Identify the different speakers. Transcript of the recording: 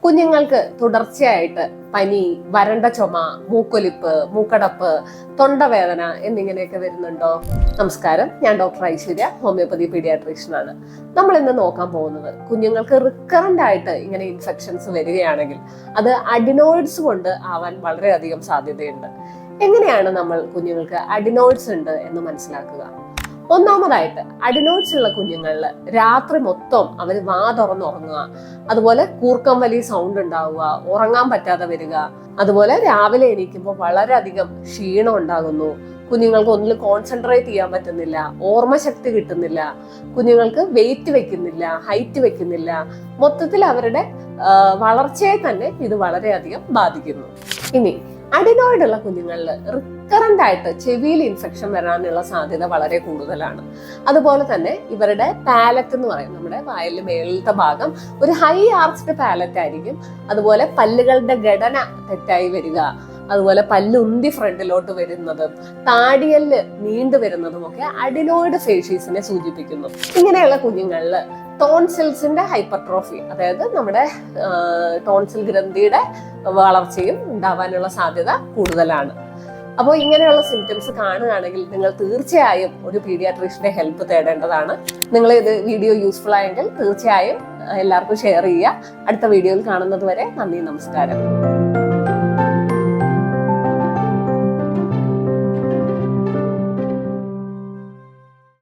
Speaker 1: കുഞ്ഞുങ്ങൾക്ക് തുടർച്ചയായിട്ട് പനി, വരണ്ട ചുമ, മൂക്കൊലിപ്പ്, മൂക്കടപ്പ്, തൊണ്ടവേദന എന്നിങ്ങനെയൊക്കെ വരുന്നുണ്ടോ? നമസ്കാരം, ഞാൻ ഡോക്ടർ ഐശ്വര്യ, ഹോമിയോപ്പതി പീഡിയാട്രീഷ്യനാണ്. നമ്മൾ ഇന്ന് നോക്കാൻ പോകുന്നത് കുഞ്ഞുങ്ങൾക്ക് റിക്കറന്റ് ആയിട്ട് ഇങ്ങനെ ഇൻഫെക്ഷൻസ് വരികയാണെങ്കിൽ അത് അഡിനോയിഡ്സ് കൊണ്ട് ആവാൻ വളരെയധികം സാധ്യതയുണ്ട്. എങ്ങനെയാണ് നമ്മൾ കുഞ്ഞുങ്ങൾക്ക് അഡിനോയിഡ്സ് ഉണ്ട് എന്ന് മനസ്സിലാക്കുക? ഒന്നാമതായിട്ട്, അഡിനോയിഡ്സ് ഉള്ള കുഞ്ഞുങ്ങളിൽ രാത്രി മൊത്തം അവർ വാ തുറന്നുറങ്ങുക, അതുപോലെ കൂർക്കം വലിയ സൗണ്ട് ഉണ്ടാവുക, ഉറങ്ങാൻ പറ്റാതെ വരിക, അതുപോലെ രാവിലെ എണീക്കുമ്പോൾ വളരെയധികം ക്ഷീണം ഉണ്ടാകുന്നു, കുഞ്ഞുങ്ങൾക്ക് ഒന്നിൽ കോൺസെൻട്രേറ്റ് ചെയ്യാൻ പറ്റുന്നില്ല, ഓർമ്മശക്തി കിട്ടുന്നില്ല, കുഞ്ഞുങ്ങൾക്ക് വെയിറ്റ് വെക്കുന്നില്ല, ഹൈറ്റ് വെക്കുന്നില്ല, മൊത്തത്തിൽ അവരുടെ വളർച്ചയെ തന്നെ ഇത് വളരെയധികം ബാധിക്കുന്നു. ഇനി അഡിനോയിഡ് ഉള്ള കുഞ്ഞുങ്ങളിൽ റിക്കറന്റ് ആയിട്ട് ചെവിയിൽ ഇൻഫെക്ഷൻ വരാനുള്ള സാധ്യത വളരെ കൂടുതലാണ്. അതുപോലെ തന്നെ ഇവരുടെ പാലറ്റ് എന്ന് പറയും, നമ്മുടെ വായിലെ മേളിലത്തെ ഭാഗം ഒരു ഹൈ ആർച്ച്ഡ് പാലറ്റ് ആയിരിക്കും. അതുപോലെ പല്ലുകളുടെ ഘടന തെറ്റായി വരിക, അതുപോലെ പല്ലുന്തി ഫ്രണ്ടിലോട്ട് വരുന്നതും താടിയല് നീണ്ടു വരുന്നതും ഒക്കെ അഡിനോയിഡ് ഫേഷ്യസിനെ സൂചിപ്പിക്കുന്നു. ഇങ്ങനെയുള്ള കുഞ്ഞുങ്ങളിൽ ടോൺസിൽസിന്റെ ഹൈപ്പർട്രോഫി, അതായത് നമ്മുടെ ടോൺസിൽ ഗ്രന്ഥിയുടെ വളർച്ചയും ഉണ്ടാവാനുള്ള സാധ്യത കൂടുതലാണ്. അപ്പോൾ ഇങ്ങനെയുള്ള സിംറ്റംസ് കാണുകയാണെങ്കിൽ നിങ്ങൾ തീർച്ചയായും ഒരു പീഡിയാട്രീഷ്യന്റെ ഹെൽപ്പ് തേടേണ്ടതാണ്. നിങ്ങൾ ഇത് വീഡിയോ യൂസ്ഫുൾ ആയെങ്കിൽ തീർച്ചയായും എല്ലാവർക്കും ഷെയർ ചെയ്യുക. അടുത്ത വീഡിയോയിൽ കാണുന്നത് വരെ നന്ദി, നമസ്കാരം.